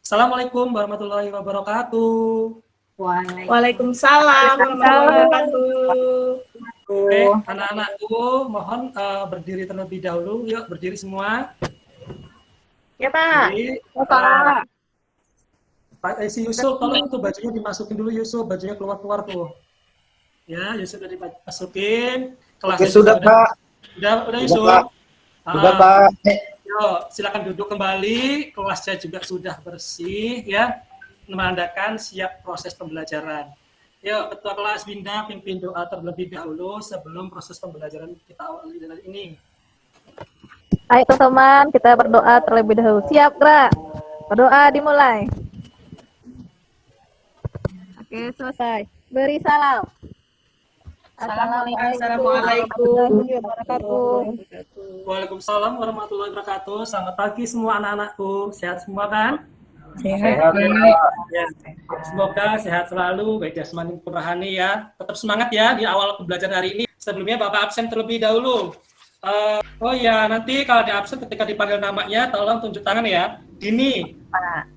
Assalamualaikum warahmatullahi wabarakatuh. Waalaikumsalam warahmatullahi wabarakatuh. Oke, anak-anakku mohon berdiri terlebih dahulu. Yuk berdiri semua. Ya Pak. Jadi, Pak. Pak si Yusuf, tolong tuh bajunya dimasukin dulu Yusuf, bajunya keluar-keluar tuh. Ya, Yusuf udah dimasukin. Oke, sudah Pak. Udah Yusuf. Sudah Pak. Yuk, silakan duduk kembali. Kelasnya juga sudah bersih ya, menandakan siap proses pembelajaran. Yuk, Ketua Kelas Binda pimpin doa terlebih dahulu sebelum proses pembelajaran kita awali dari ini. Ayo teman-teman, kita berdoa terlebih dahulu. Siap, gerak. Berdoa dimulai. Oke, selesai. Beri salam. Assalamualaikum warahmatullahi wabarakatuh. Waalaikumsalam warahmatullahi wabarakatuh. Selamat pagi semua anak-anakku. Sehat semua kan? Sehat. Ya. Semoga sehat selalu, baik jasmani maupun rohani ya. Tetap semangat ya di awal pembelajaran hari ini. Sebelumnya Bapak absen terlebih dahulu. Oh ya, nanti kalau di absen ketika dipanggil namanya, tolong tunjuk tangan ya. Dini. Pak.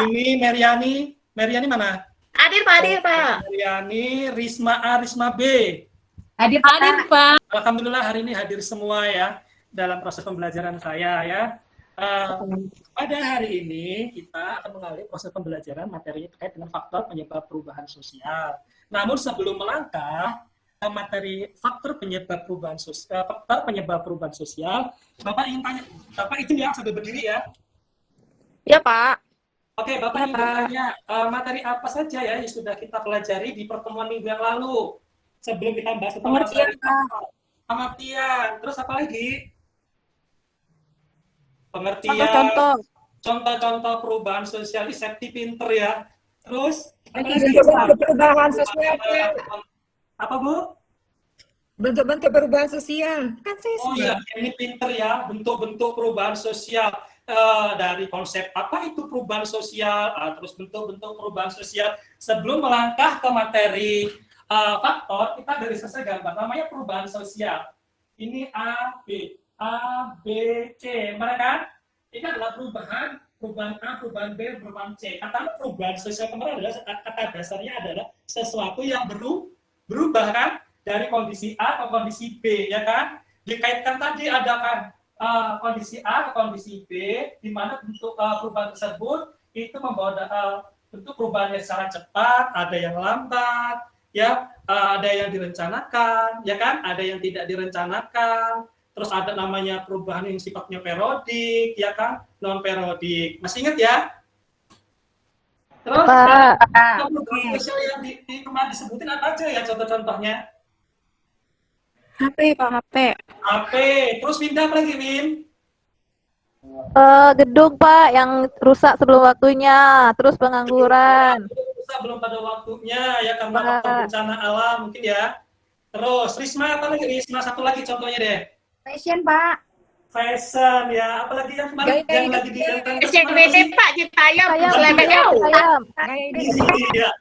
Dini, Meriani. Meriani mana? Hadir Pak. Meriani, Risma A, Risma B. Hadir Pak. Alhamdulillah hari ini hadir semua ya dalam proses pembelajaran saya ya. Pada hari ini kita akan mengalami proses pembelajaran materinya terkait dengan faktor penyebab perubahan sosial. Namun sebelum melangkah materi faktor penyebab perubahan sosial, Bapak ingin tanya, Bapak itu ya sambil berdiri ya. Ya Pak. Oke, Bapak ingin bertanya materi apa saja ya yang sudah kita pelajari di pertemuan minggu yang lalu sebelum kita bahas tentang pengertian. Terus apa lagi? Pengertian. Contoh-contoh perubahan sosial, safety pinter ya. Terus bentuk-bentuk perubahan sosial. Apa Bu? Bentuk-bentuk perubahan sosial. Kan saya Oh iya, ini pinter ya, bentuk-bentuk perubahan sosial. Dari konsep apa itu perubahan sosial, terus bentuk-bentuk perubahan sosial. Sebelum melangkah ke materi faktor, kita dari selesai gambar. Namanya perubahan sosial. Ini A, B, C. Mereka ini adalah perubahan A, perubahan B, perubahan C. Kata perubahan sosial kemarin adalah kata dasarnya adalah sesuatu yang berubah kan dari kondisi A ke kondisi B, ya kan? Dikaitkan tadi ada kan kondisi A ke kondisi B, di mana bentuk perubahan tersebut itu membawa bentuk perubahannya secara cepat, ada yang lambat, ya, ada yang direncanakan, ya kan? Ada yang tidak direncanakan. Terus ada namanya perubahan yang sifatnya perodik, ya kan? Non perodik. Masih ingat ya? Terus perubahan sosial yang kemarin disebutin apa aja ya contoh-contohnya? HP, Pak, HP. Terus pindah apa lagi, Min? Gedung, Pak, yang rusak sebelum waktunya. Terus pengangguran. Rusak belum pada waktunya, ya karena faktor bencana alam mungkin ya. Terus, Risma apa lagi? Risma satu lagi contohnya deh. Fashion, Pak. Fashion ya, apalagi yang kemarin yang lagi di SCBD Pak, Citayam, Ayam. Iya,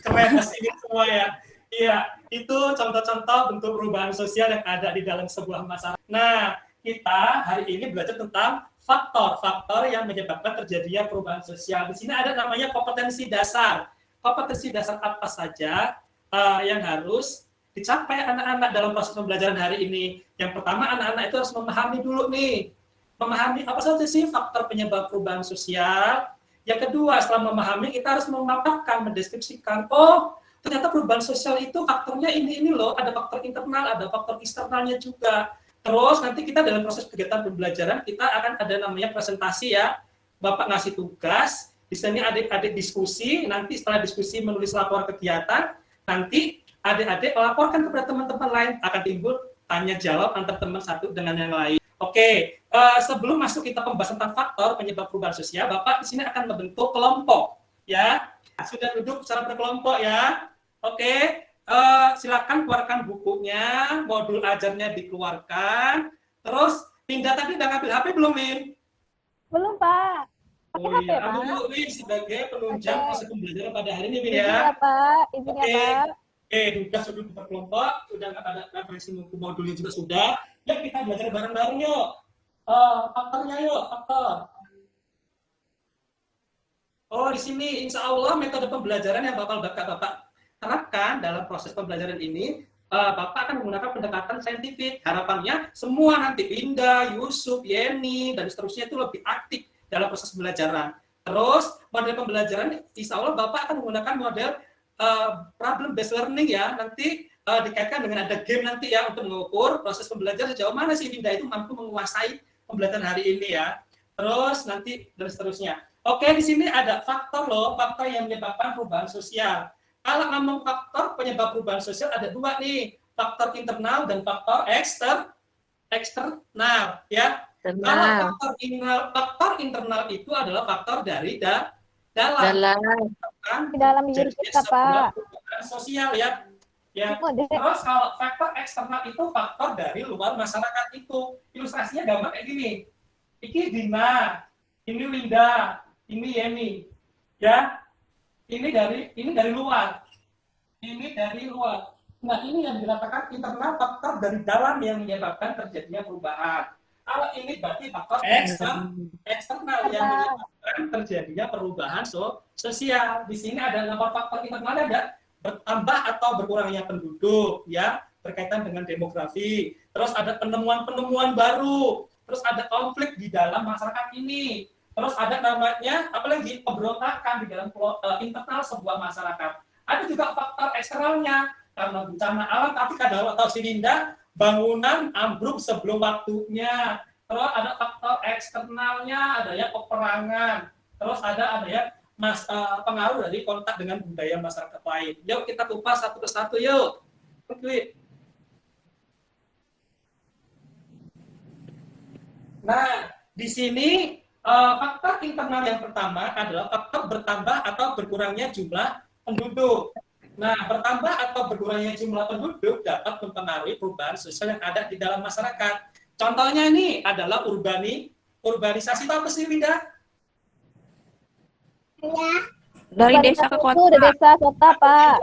keren ini semua ya. Iya, itu contoh-contoh bentuk perubahan sosial yang ada di dalam sebuah masyarakat. Nah, kita hari ini belajar tentang faktor-faktor yang menyebabkan terjadinya perubahan sosial. Di sini ada namanya kompetensi dasar. Kompetensi dasar apa saja yang harus dicapai anak-anak dalam proses pembelajaran hari ini. Yang pertama, anak-anak itu harus memahami dulu nih. Memahami apa saja sih faktor penyebab perubahan sosial. Yang kedua, setelah memahami, kita harus memaparkan, mendeskripsikan. Oh, ternyata perubahan sosial itu faktornya ini loh. Ada faktor internal, ada faktor eksternalnya juga. Terus nanti kita dalam proses kegiatan pembelajaran, kita akan ada namanya presentasi ya. Bapak ngasih tugas, di sini adik-adik diskusi, nanti setelah diskusi menulis laporan kegiatan, nanti adik-adik laporkan kepada teman-teman lain, akan timbul tanya jawab antar teman satu dengan yang lain. Oke, sebelum masuk kita pembahasan tentang faktor penyebab perubahan sosial, Bapak di sini akan membentuk kelompok, ya. Sudah duduk secara berkelompok ya. Oke, silakan keluarkan bukunya, modul ajarnya dikeluarkan. Terus pindah tadi udah ngambil HP belum, Min? Belum, Pak. Oh iya, ambil Min sebagai penunjang proses pembelajaran pada hari ini, Min ya. Izin ya, Pak. Izin ya, Pak. Sudah sudah berkelompok, sudah nggak ada referensi buku modulnya juga sudah. Yuk kita belajar bareng-bareng yuk. Faktornya yuk, faktor. Oh, di sini insya Allah metode pembelajaran yang Bapak terapkan dalam proses pembelajaran ini, Bapak akan menggunakan pendekatan saintifik. Harapannya semua nanti Linda, Yusuf, Yeni, dan seterusnya itu lebih aktif dalam proses pembelajaran. Terus model pembelajaran, insya Allah Bapak akan menggunakan model problem based learning ya. Nanti dikaitkan dengan ada game nanti ya untuk mengukur proses pembelajaran sejauh mana sih Linda itu mampu menguasai pembelajaran hari ini ya. Terus nanti dan seterusnya. Oke, di sini ada faktor faktor yang menyebabkan perubahan sosial. Kalau ngomong faktor penyebab perubahan sosial ada dua nih, faktor internal dan faktor eksternal ya. Kalau faktor internal itu adalah faktor dari dalam Di dalam diri kita, Pak. Sosial ya. Ya. Terus kalau faktor eksternal itu faktor dari luar masyarakat itu. Ilustrasinya gampang kayak gini. Ini Dina, ini Linda, ini Yeni. Ya. Ini dari luar. Ini dari luar. Nah, ini yang dikatakan internal, faktor dari dalam yang menyebabkan terjadinya perubahan. Kalau ini berarti faktor eksternal yang menyebabkan terjadinya perubahan sosial. Di sini ada faktor internal, ada bertambah atau berkurangnya penduduk, ya, berkaitan dengan demografi. Terus ada penemuan-penemuan baru. Terus ada konflik di dalam masyarakat ini. Terus ada namanya apalagi pemberontakan di dalam internal sebuah masyarakat. Ada juga faktor eksternalnya karena bencana alam, tapi kadang tahu si Linda bangunan ambruk sebelum waktunya. Terus ada faktor eksternalnya, ada ya peperangan. Terus ada ya pengaruh dari kontak dengan budaya masyarakat lain. Yuk kita kupas satu persatu yuk. Oke. Nah, di sini faktor internal yang pertama adalah faktor bertambah atau berkurangnya jumlah penduduk. Nah, bertambah atau berkurangnya jumlah penduduk dapat mempengaruhi perubahan sosial yang ada di dalam masyarakat. Contohnya ini adalah urbanisasi. Itu apa sih, Linda? Dari desa ke kota. Dari desa ke kota, Pak.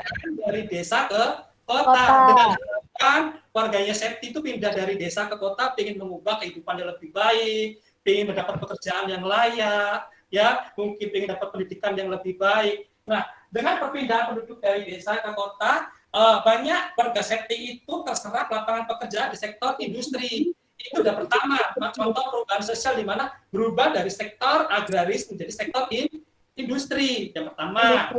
Dari desa ke kota. Dengan harapan warganya Septi itu pindah dari desa ke kota, ingin mengubah kehidupannya lebih baik, ingin mendapat pekerjaan yang layak, ya, mungkin ingin dapat pendidikan yang lebih baik. Nah, dengan perpindahan penduduk dari desa ke kota, banyak warga Septi itu terserap lapangan pekerjaan di sektor industri. Itu udah pertama, contoh perubahan sosial di mana berubah dari sektor agraris menjadi sektor industri. Yang pertama.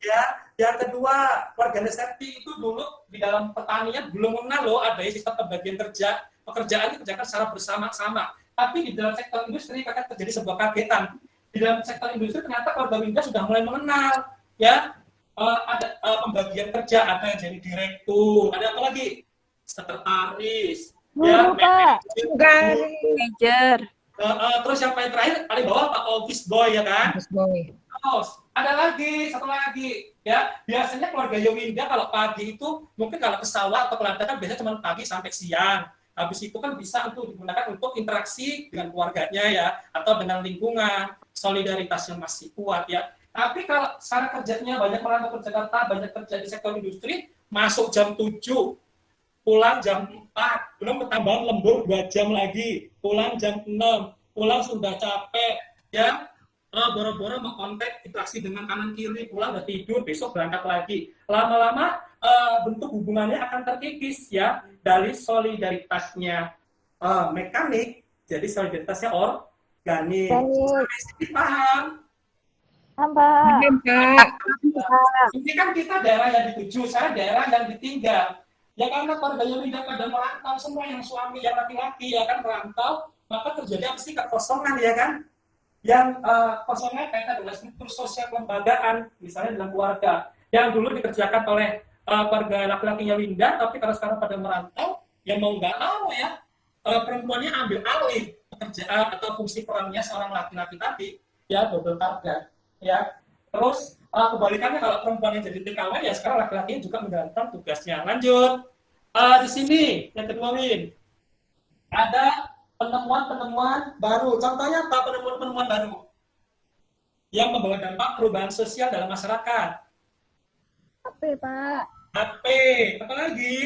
Ya, yang kedua, warga Septi itu dulu di dalam pertanian belum mengenal loh ada sistem pembagian kerja, pekerjaan dikerjakan secara bersama-sama. Tapi di dalam sektor industri akan terjadi sebuah kagetan. Di dalam sektor industri ternyata keluarga Winda sudah mulai mengenal, ya, ada pembagian kerja, ada yang jadi direktur, ada apa lagi, sekretaris, ya, manager. Terus yang paling terakhir paling bawah Pak Office Boy ya kan? Office boy. Terus ada lagi satu lagi, ya, biasanya keluarga Yowinda kalau pagi itu mungkin kalau ke sawah atau ke ladang kan biasanya cuma pagi sampai siang. Habis itu kan bisa untuk digunakan untuk interaksi dengan keluarganya ya, atau dengan lingkungan, solidaritas yang masih kuat ya. Tapi kalau sekarang kerjanya banyak merantau ke Jakarta, banyak kerja di sektor industri, masuk jam 7, pulang jam 4, belum ketambahan lembur 2 jam lagi, pulang jam 6, pulang sudah capek ya, boro-boro mau kontak interaksi dengan kanan kiri, pulang udah tidur, besok berangkat lagi. Lama-lama bentuk hubungannya akan terkikis ya, dari solidaritasnya mekanik jadi solidaritasnya organik. Paham? Pak. Ini kan kita daerah yang dituju, saya daerah yang ditinggal. Ya karena keluarganya tidak pada merantau, semua yang suami yang laki-laki ya kan merantau, maka terjadi apa sih kekosongan ya kan? Yang kosongnya kaitan dengan struktur sosial kelembagaan, misalnya dalam keluarga yang dulu dikerjakan oleh keluarga laki-lakinya Winda, tapi kalau sekarang pada merantau, ya mau nggak mau ya perempuannya ambil alih pekerjaan atau fungsi perannya seorang laki-laki tadi, ya double target, ya. Terus kebalikannya kalau perempuan yang jadi TKW, ya sekarang laki-lakinya juga menjalankan tugasnya. Lanjut, di sini yang kedua Win, ada penemuan-penemuan baru. Contohnya apa penemuan-penemuan baru yang membawa dampak perubahan sosial dalam masyarakat? HP, Pak. HP, apa lagi?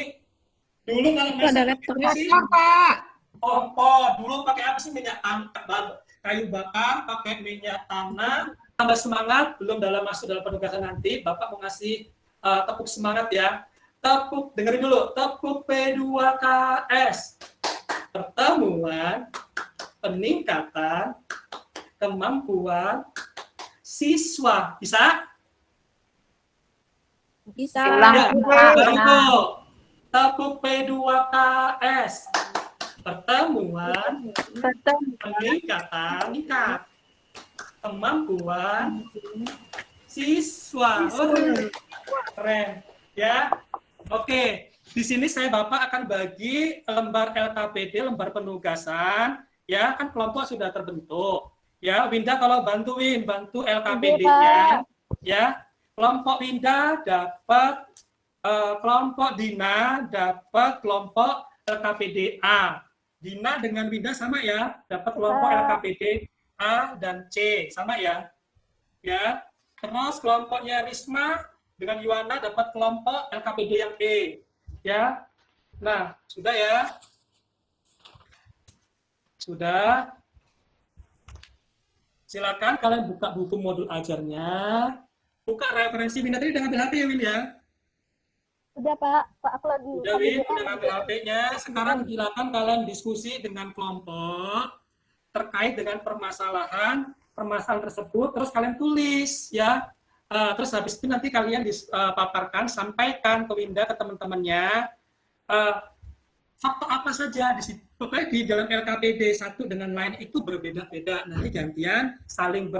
Dulu kalau Ada laptopnya. Pak. kompor, dulu pakai apa sih, minyak tanah, kayu bakar, pakai minyak tanah, tambah semangat, belum masuk dalam penugasan nanti, Bapak mau ngasih tepuk semangat ya. Tepuk, dengerin dulu, tepuk P2KS. Pertemuan, peningkatan, kemampuan, siswa. Bisa? Bisa. Ya, baru itu. Tepuk P2KS. Pertemuan, peningkatan, kemampuan, siswa. Keren. Ya. Oke. Di sini saya Bapak akan bagi lembar LKPD, lembar penugasan. Ya, kan kelompok sudah terbentuk. Ya, Winda kalau bantu LKPD-nya. Ya, kelompok Winda dapat kelompok Dina dapat kelompok LKPD A. Dina dengan Winda sama ya, dapat kelompok LKPD A dan C, sama ya. Ya. Terus kelompoknya Risma dengan Yuwana dapat kelompok LKPD yang E. Ya. Nah, sudah ya. Sudah. Silakan kalian buka buku modul ajarnya. Buka referensi Winda tadi udah ngambil HP ya, Win ya? Udah Pak, aku lagi. Udah Win, udah ngambil HP-nya. Sekarang silakan kalian diskusi dengan kelompok terkait dengan permasalahan tersebut. Terus kalian tulis ya. Terus habis itu nanti kalian paparkan, sampaikan ke Winda, ke teman-temannya. Faktor apa saja di situ. Pokoknya di dalam LKPD satu dengan lain itu berbeda-beda. Nanti gantian saling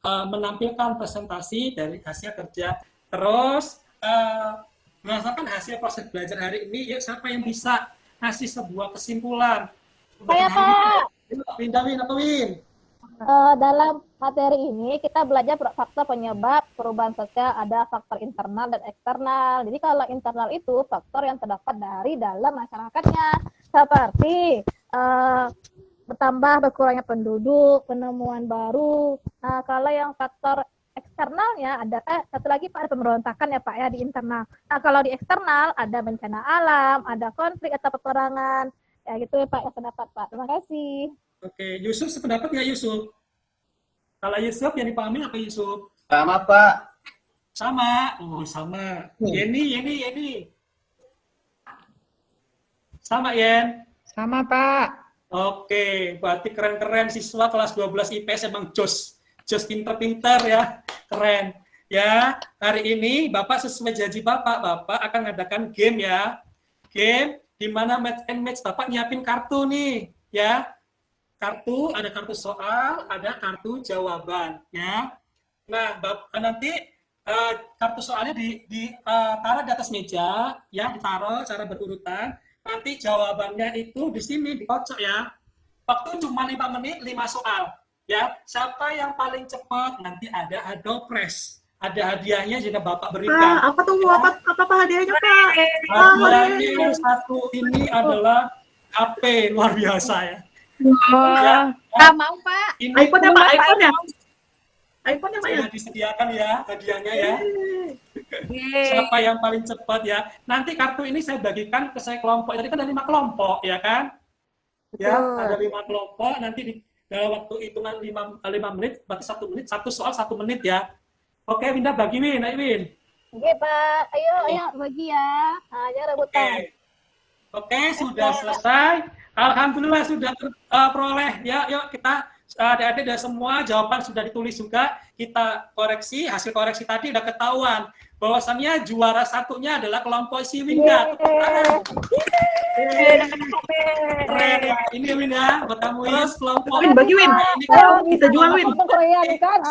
menampilkan presentasi dari hasil kerja. Terus berdasarkan hasil proses belajar hari ini, ya siapa yang bisa ngasih sebuah kesimpulan? Saya Pak. Win, apa Win? Dalam materi ini kita belajar faktor penyebab perubahan sosial, ada faktor internal dan eksternal. Jadi kalau internal itu faktor yang terdapat dari dalam masyarakatnya, seperti berkurangnya penduduk, penemuan baru. Nah, kalau yang faktor eksternalnya ada satu lagi Pak, ada pemberontakan ya Pak ya di internal. Nah, kalau di eksternal ada bencana alam, ada konflik atau peperangan. Ya gitu ya Pak, ya pendapat Pak. Terima kasih. Oke, Yusuf sependapat nggak Yusuf? Kalau Yusuf yang dipahami apa Yusuf? Sama, Pak. Sama. Oh, sama. Yeni. Sama, Yen? Sama, Pak. Oke, berarti keren-keren siswa kelas 12 IPS emang jos pinter-pinter ya. Keren. Ya, hari ini Bapak sesuai janji Bapak akan mengadakan game ya. Game di mana match and match Bapak nyiapin kartu nih, ya. Kartu, ada kartu soal, ada kartu jawaban, ya. Nah, nanti kartu soalnya ditaruh di atas meja, ya, ditaruh secara berurutan. Nanti jawabannya itu di sini dikocok ya. Waktu cuma 5 menit, 5 soal, ya. Siapa yang paling cepat nanti ada hadiah, ada hadiahnya jika Bapak berikan. Apa tuh? Apa hadiahnya, Pak? Hadiahnya satu ini adalah HP luar biasa ya. Wah, mau Pak. Ini iPhone ya, Pak? iPhone ya? iPhone ya, Pak ya? sudah disediakan ya hadiahnya ya. Siapa yang paling cepat ya. Nanti kartu ini saya bagikan ke saya kelompok. Tadi kan ada 5 kelompok ya kan? Ya, ada 5 kelompok. Nanti dalam waktu hitungan 5 menit, berarti 1 menit, 1 soal 1 menit ya. Oke, Winda bagi Win, ayo Win. Oke Pak, ayo bagi ya. Ayo rebutan. Oke, sudah selesai. Alhamdulillah sudah terperoleh. Ya, yuk kita adik-adik sudah semua jawaban sudah ditulis juga. Kita koreksi, hasil koreksi tadi udah ketahuan. Bahwasannya juara satunya adalah kelompok si Winda. Keren ya, ini Win ya, buat kamu Yus, kelompok. Win, bagi Win. Ini kan Kita jual, Win.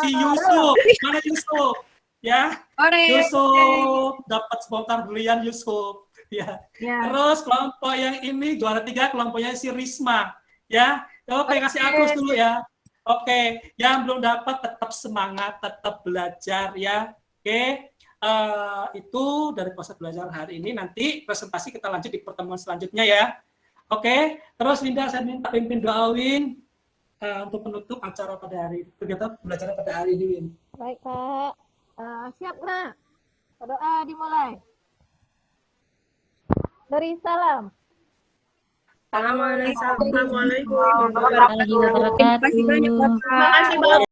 si Yusuf, mana Yusuf? Ya, Yusuf dapat spontan berlian Yusuf. Ya. Terus kelompok yang ini juara 3 kelompoknya si Risma. Ya, oke kasih aplaus dulu ya. Oke, yang belum dapat tetap semangat, tetap belajar ya. Oke. Itu dari proses belajar hari ini. Nanti presentasi kita lanjut di pertemuan selanjutnya ya. Oke, terus Winda saya minta pimpin doa Win untuk penutup acara pada hari kegiatan belajar pada hari ini Win. Baik Pak, siap Nak? Doa dimulai. Dari salam. Assalamualaikum. Warahmatullahi wabarakatuh. Terima kasih banyak, Bapak.